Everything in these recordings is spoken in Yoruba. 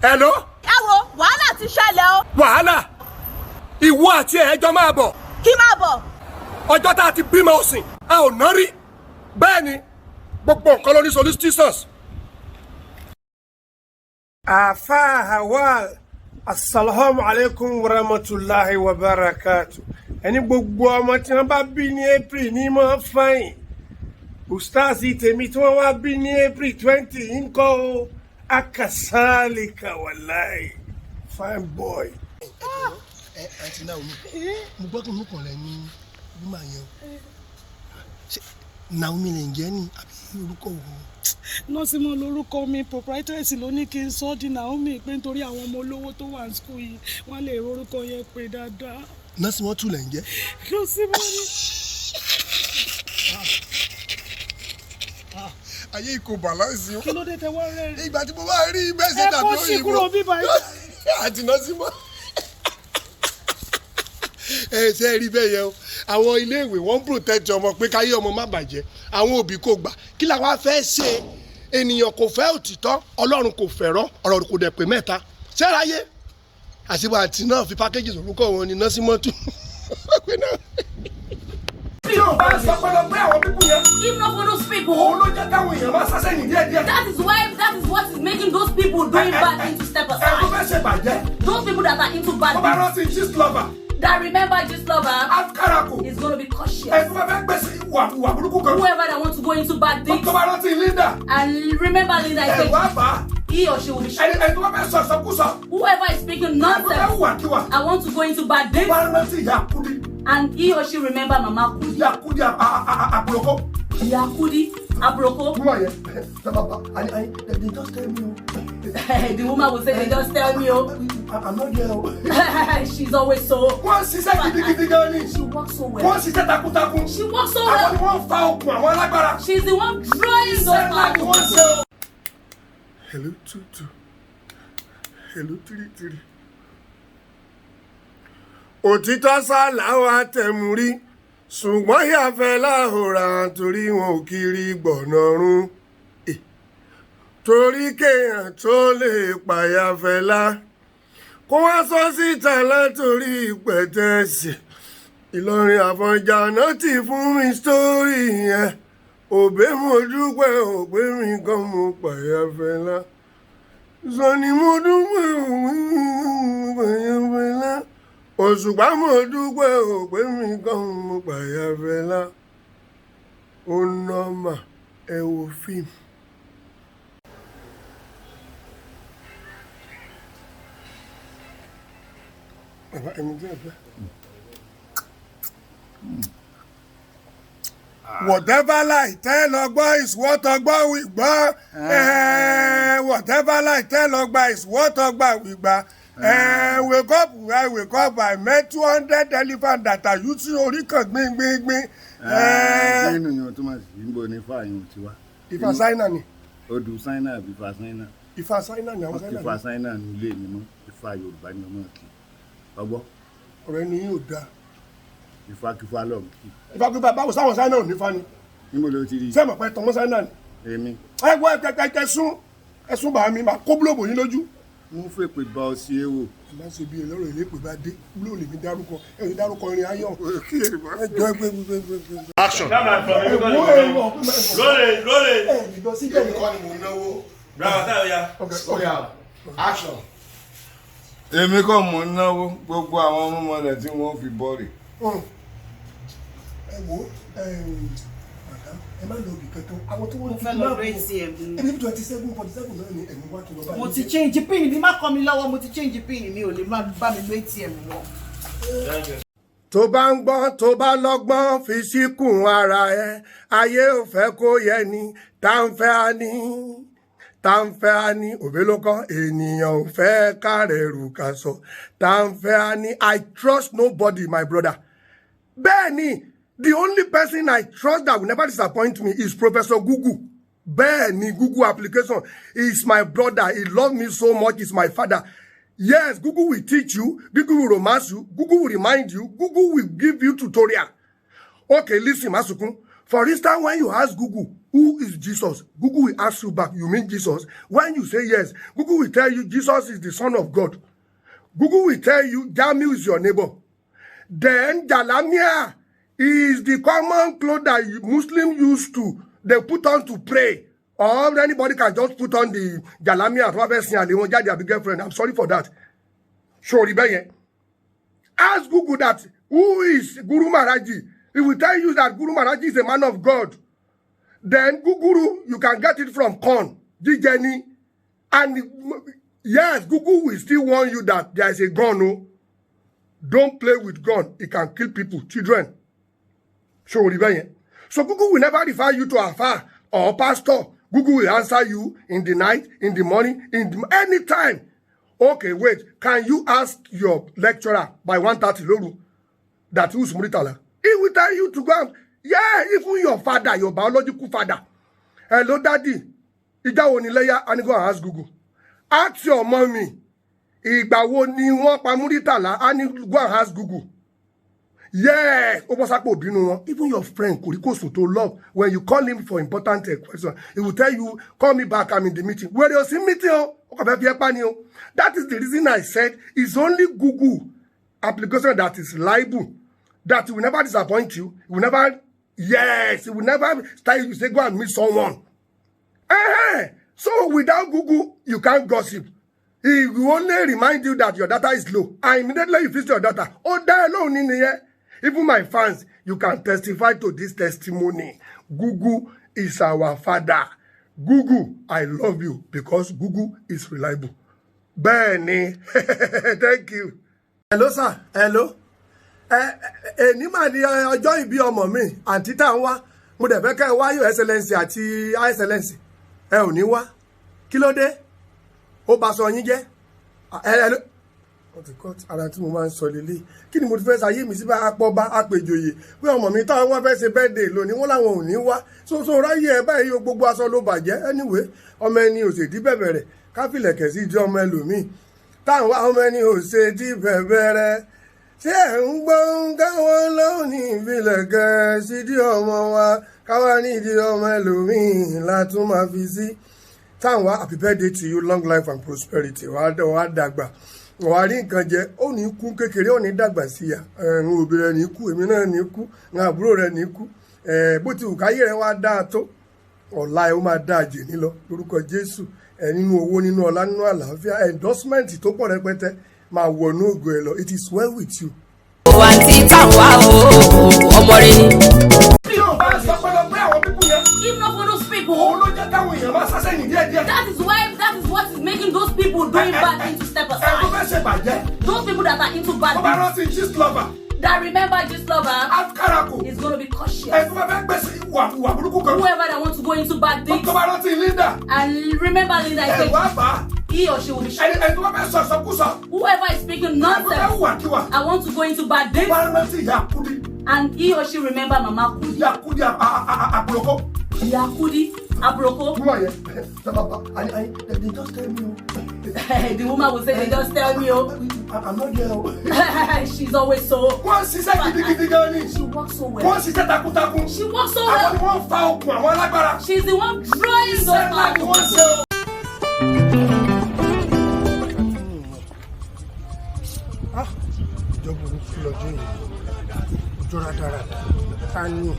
Hello. Ẹ wo wàhálà ti ṣẹlẹ̀ o. Wàhálà. Ìwọ àti ẹjọ́ máa bọ̀. Kí máa bọ̀? Ọjọ́ tá a ti bímọ òsìn, a ò ná rí. Bẹ́ẹ̀ ni, gbogbo nǹkan lórí solicitations. Àfáà Hawal, assalamu alaikum warahmatullahi wabarakatuh. Ẹni gbogbo ọmọ tí wọ́n bá bí ní April ní mọ́ fáyìn. Ustazi tèmi tí wọ́n wá bí ní April 20 ń kọ́ o. Akasalika wallahi. Fine boy. Àǹtí Naomi, mo gbọ́ pé orúkọ rẹ̀ ní woman yẹn o. Ṣé Naomi lè ń jẹ́ ní àbí orúkọ wo? Nọ́símọ̀ lórúkọ mi, proprietress ló ní kí n sọ di Naomi pé nítorí àwọn ọmọ olówó tó wà ní school yìí wọ́n lè rorúkọ yẹn pé dáadáa. Nọ́símọ̀ tún lè ń jẹ́? Nọ́símọ̀ ni. Ayé ìkó bàlánsì o. Kí ló dé tẹ wá rẹ̀? Ìgbà tí mo bá rí mẹ́sẹ̀ tàbí òyìnbó. Ẹ kọ́ sí kúrò bíbá yìí. Àti Nọ́símọ̀. Ẹ ṣe rí bẹ́ẹ̀ yẹn o. Àwọn iléèwé wọ́n ń protect ọmọ pé káyé ọmọ má bàjẹ́. Àwọn òbí kò gbà. Kí la wá fẹ́ ṣe? Ènìyàn kò fẹ́ òtítọ́, Ọlọ́run kò fẹ́ràn, ọ̀rọ̀ kò dẹ̀ pé mẹ́ta. Ṣẹ́ráyé? Àṣìwò àti náà fi pákéjì orúkọ wọn ni Nọ́símọ̀ tún. Tí o bá sọ pé lọ pé àwọn pípù yẹn. If not for those people. Òun ló jẹ́ káwọn èèyàn máa sásẹ́yìn díẹ̀díẹ̀. That is what is making those people doing bad things to step Ẹ tó fẹ́ aside. ṣe bàjẹ́. Those people that are into bad Tó bá things. rántí gist lover. That remember this lover Afkarako. is going to be cautious. Ẹ tó bá fẹ́ gbèsè ìwà burúkú kan. Whoever that wants to go into bad things. Tó bá rántí Linda. And remember Linda, I Ẹ wá said bá. he or she will be sure. Ẹ tó bá fẹ́ sọ ìsọkúsọ. Whoever is speaking Ẹ tó fẹ́ nonsense, hùwàkiwà. I want to go into bad Tó things. bá rántí ìyá Kudi. And he or she remember Mama Kudi. Ìyá Kudi àpòlọ́kọ́. Ìyá Kudi, Abroko. Túmọ̀ yẹn. They just tell me o. The woman will say, they just tell me, oh. I'm not there o. She's always so. Wọ́n ṣiṣẹ́ gidigidi gan ni. She works so well. Wọ́n ṣiṣẹ́ takuntakun. She works so Àwọn ni well. wọ́n fa okùn àwọn alágbára. She's the one drawing those Iṣẹ́ ńlá ni wọ́n power. ṣe o. Hello 22. Hello 33. Òtítọ́ sá làwọn àtẹ̀múrí ṣùgbọ́n yàfẹ́ láhùrà torí wọn ò kiri gbọ̀nàrún. Torí kéèyàn tó lè pàyàfẹ́ lá kó wá sọ síta látòrí pẹ̀tẹ́sì. Ìlọrin Àfọ̀njá náà ti fún mi sítórì yẹn. Òbé mo dúpẹ́ òpé mi kan mo pàyàfẹ́ lá. Sọ ni mo dúpẹ́ òpé mi pàyàfẹ́ lá. Òṣùpá mo dúpẹ́ òpé mi kan mo pàyàfẹ́ lá. Ó nọ́mà ẹ wo fíìmù. Bàbá ẹ̀mí jẹ́ ẹ̀fẹ́. Whatever lie tell ọgbọ́n is what ọgbọ́n wí gbọ́. Whatever lie tell ọgbọ́n is what ọgbọ́n wí gbà. I wake up, I met 200 elephants that are using orí kan gbíngbíngbín. Nínú yẹn tó máa sì ń bọ̀ ní fáyín ti wá. Ifá sáínà ni. Odù sáínà àbí Ifá sáínà. Ifá sáínà ni àwọn sáínà Ifá ni. sáínà ní ilé mi mọ́. Ifá Yorùbá ni ọmọ kì. Ọgbọ́. Ọ̀rẹ́ ni yóò dáa. Ifá kífá lọ́ọ̀ kì. Ifá pípa báwo sáwọn sáínà ò ní fa ni. Níbo ló ti rí? Sẹ́mọ̀ pẹ́ tọmọ sáínà ni. Èmi. Ẹ gbọ́ ẹ̀sùn bàá mi máa kó búlọ̀bù yín lójú. Mo fẹ́ pè bá ọ sí ewo. Má ṣe bí ẹlọ́rọ̀ ilé pè bá dé búlọ̀ lè mi dárúkọ ẹ̀yìn dárúkọ irin ayọ̀. Ẹjọ́ ẹgbẹ́. Action. Ìjọ sí jẹ́ nìkan ni mò ń náwó. Bravo, táyọ̀ ya. Oya. Action. Èmi kọ́ mò ń náwó gbogbo àwọn ọmọọmọlẹ̀ tí wọ́n fi bọ́ọ̀rì. Ẹ wo ẹ má lọ òbí kankan àwọn tó wọ́n Fẹ́ lọ rẹ̀ ATM. ẹbí 27 náà ni ẹ̀mí wá kí lọ bá Mo ti change pin mi, má kọ́ mi lọ́wọ́, mo ti change pin mi, ò lè má bá mi lo ATM wọn. tó bá ń gbọ́n tó bá lọ́gbọ́n fi síkùn ara ẹ ayé ò fẹ́ kó yẹ ni tá ń fẹ́ á ní òbí ló kọ́ ènìyàn ò fẹ́ kárẹ̀ rù ká sọ tá ń fẹ́ á ní. I trust nobody, my brother. Bẹ́ẹ̀ni, the only person I trust that will never disappoint me is Professor Google. Bẹ́ẹ̀ni, Google application is my brother. He loves me so much. He's my father. Yes, Google will teach you. Google will romance you. Google will remind you. Google will give you tutorial. Okay, listen, Masukun. For instance, when you ask Google, who is Jesus? Google will ask you back, you mean Jesus? When you say yes, Google will tell you Jesus is the Son of God. Google will tell you Jamiu is your neighbor. Then Jalamia is the common clothes that Muslims used to, they put on to pray. Or anybody can just put on the Jalamia, they won't get their girlfriend. I'm sorry for that. Sorry, ask Google that, who is Guru Maharaji? It will tell you that Guru Maharaji is a man of God. Then Google, you can get it from corn, Jijeni. And yes, Google will still warn you that there is a gun. No? Don't play with gun. It can kill people, children. So Google will never refer you to a Afar or pastor. Google will answer you in the night, in the morning, any time. Okay, wait. Can you ask your lecturer by 1:30 Loru that who's Muritala? He will tell you to go. Yeah, even your father, your biological father. Hello, daddy. Ija Onileya, and go and ask Google. Ask your mommy. Igba wo ni won pa Muritala, and go and ask Google. Yes, even your friend Kurikosu to love, when you call him for important question, he will tell you, call me back, I'm in the meeting. Where you see meeting? That is the reason I said it's only Google application that is liable, that will never disappoint you. It will never, yes, it will never start you say, go and meet someone. So without Google, you can't gossip. He will only remind you that your data is low. And immediately you fix your data. Oh, that alone in here. Even my fans, you can testify to this testimony. Google is our father. Google, I love you because Google is reliable. Benny, thank you. Hello, sir. Hello. Anima ni ọjọ́ ìbí ọmọ mi, àǹtí tá ń wá. Mo dẹ̀ fẹ́ kẹ́ wá Your Excellency àti High Excellency. Ẹ ò ní wá. Kí ló dé? Ó bá sọ yín jẹ́. Hello. Ara tí mo máa ń sọ lélẹ̀ kí ni mo ti fẹ́ ṣayé mi sí bá apọ́ba apèjòyè pé ọmọ mi táwọn wá fẹ́ ṣe birthday lónìí wọ́n láwọn ò ní wá so ráyè ẹ báyìí o gbogbo aṣọ ló bàjẹ́ anyway ọmọ ẹni ò ṣèdí bẹ̀bẹ̀ rẹ̀ káfílẹ̀kẹ̀ sí ìdí ọmọ ẹlòmíì táwọn wá ọmọ ẹni ò ṣèdí bẹ̀bẹ̀ rẹ̀ ṣé ẹ̀ ń gbọ́ káwọn lónìí ìfilẹ̀kẹ̀ sí ìdí ọmọ wa káwá ní ìdí ọmọ ẹlòmíì látún máa fi sí táwọn wá happy birthday to you, long life and prosperity wàá dàgbà wàá rí nǹkan jẹ ó ní kú kékeré ó ní dàgbà sí ya ẹ̀rùn òbí rẹ̀ ní kú èmi náà ní kú ní àbúrò rẹ̀ ní kú bó ti wù káyé rẹ̀ wá dáa tó ọ̀la ẹ̀ ó máa dáa jè ní lọ lórúkọ Jésù nínú owó nínú ọlá nínú àlàáfíà endorsement tó pọ̀ rẹpẹtẹ máa wọnú ògo ẹ̀ lọ it is well with you. àǹtí táwa ọmọ rẹ ni. bí o bá sọ pé lọ pé àwọn pípù yẹn. Even for those people. òun ló jẹ́ káwọn èèyàn máa sásẹ́ ní díẹ̀díẹ̀. That is what is making those people doing bad things to step aside. ẹ tó fẹ́ ṣe bàjẹ́. Those people that are into bad tó bá things. rántí gist lover. That remember this lover Karako. is going to be cautious. ẹ tó bá fẹ́ gbèsè ìwà burúkú kan. Whoever that wants to go into bad things. tó bá rántí Linda. And remember Linda, I ẹ wá bá. he or she will be sure. ẹ tó bá fẹ́ sọ ìsọkúsọ. Whoever is speaking ẹ tó fẹ́ nonsense, hùwàkiwà. I want to go into bad things. tó bá rántí ìyá Kudi. And he or she remember Mama Kudi. ìyá Kudi àpòlọ́kọ́. Ìyá Kudi, Abroko. Wúmọ̀ yẹn they just tell me The woman will say, they just tell me, oh. I'm not there. She's always so. wọ́n ṣiṣẹ́ gidigidi gan ni. She works so well. wọ́n ṣiṣẹ́ takuntakun. She works so àwọn ni well. wọ́n fa okùn àwọn alágbára. She's the one drawing those iṣẹ́ ńlá ni wọ́n ṣe o. ìjọba orúkú lọ́jọ́ yìí ọjọ́ rádaràdà ká ní.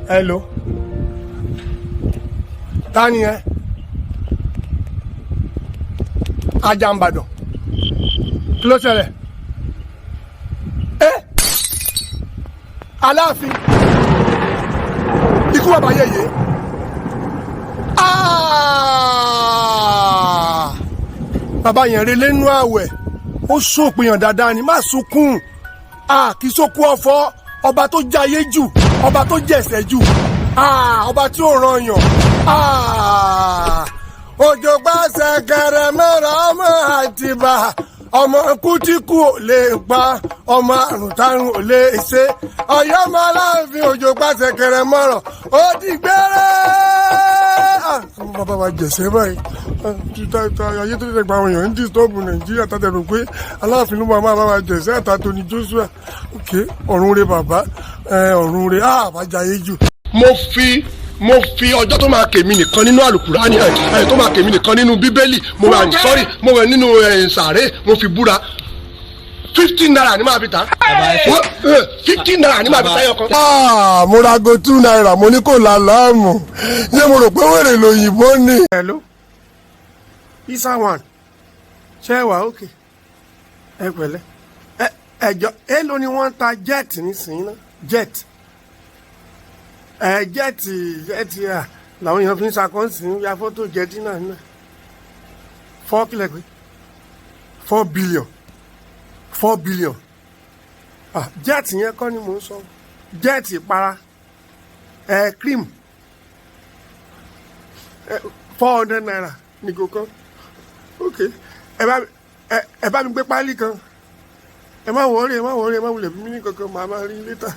Hello. Ta ni ẹ? Ajambadàn. Kí ló ṣẹlẹ̀? Aláàfin. Ikú bàbá yẹyẹ. Bàbá yẹn relé nú àwẹ̀. Ó sòpìyàn dáadáa ni má sunkún. Kì í sókú ọ̀fọ̀. Ọba tó jayé jù. Ọba tó jẹ̀sẹ̀ jù. Ọba tí ò ranyàn. Òjò pàṣẹ kẹrẹ mẹ́ra ọmọ Àtìbà. Ọmọ kútíkù ò lè pa. Ọmọ àrùn tárùn ò lè ṣe. Ọ̀yọ́ ọmọ Aláàfin òjò pàṣẹ kẹrẹ mọ́rọ̀. Ó di gbére. máa bá wa jẹ̀sẹ̀ báyìí ayé tó tẹ̀ gba àwọn èèyàn ń dìstọ́ọ̀bù nàìjíríà tàtẹ̀rù pé aláàfin ló máa bá wa jẹ̀sẹ̀ àtàtò ní Joshua ok ọ̀run re bàbá ọ̀run re àbájáyé jù. mo fi ọjọ́ tó máa kèmí nìkan nínú àlùkùránì tó máa kèmí nìkan nínú bíbélì mo wà nínú sàárè mo fi búra 15 naira ni máa fi ta 15 naira ni máa fi ta yọkan. mo ra go 2 naira mo ní kò láàmú ṣé mo rò pé wèrè lòyìnbó ni. hello isa one ṣé ẹ wà ókè ẹ pẹ̀lẹ́ ẹjọ èló ni wọ́n ń ta jet nísìnyí náà jet jẹ́ẹ̀tì làwọn èèyàn fi ń ṣàkóso ń ya fọ́tò jẹ́ẹ̀tì náà 4 kílẹ̀ pé 4 billion jẹ́ẹ̀tì yẹn kọ́ ni mò ń sọ jẹ́ẹ̀tì ìpara cream 400 naira nìkó kan ok ẹ bá mi gbé páálí kan ẹ má wọrí ẹ má wulẹ̀ bí mi ní kankan màá máa rí létà.